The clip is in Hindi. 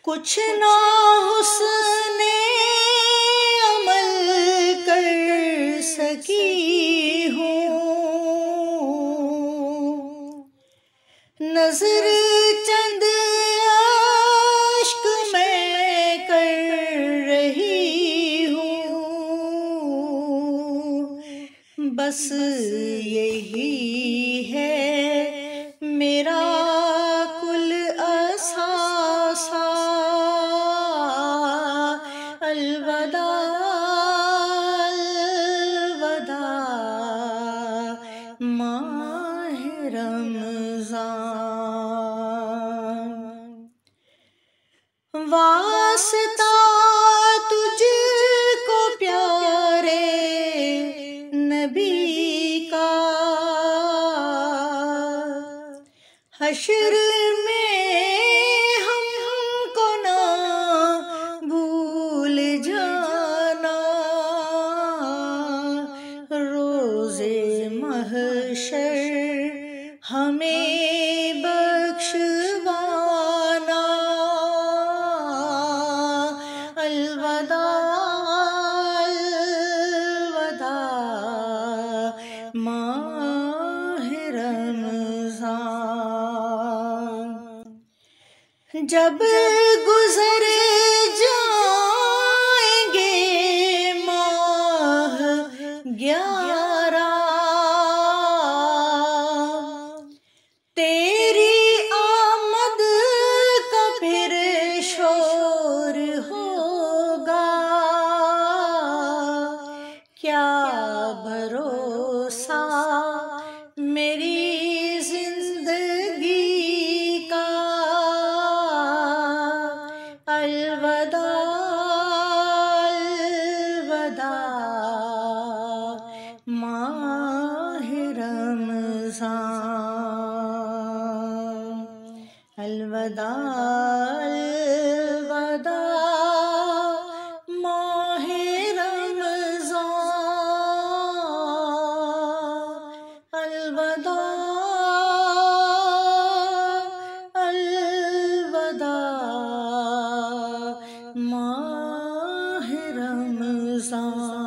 कुछ ना हुस्ने अमल कर सकी हूँ, नजर चंद अश्क मैं कर रही हूँ, बस यही है मेरा कुल असासा। अलवदा अलवदा माह रमज़ान, वास्ता तुझको प्यारे नबी का, हश्र में हमको ना भूल जाना, रोज़े महशर हमें बख्शवाना। अलवदा अलवदा माह रमज़ान, जब गुज़र जाएंगे माह 11, तेरी आमद का फिर शोर होगा, क्या भरोसा मेरी जिंदगी का। अलवदा अलवदा माह रमज़ान, अलवदा अलवदा माह रमज़ान, अलवदा अलवदा माह रमज़ान।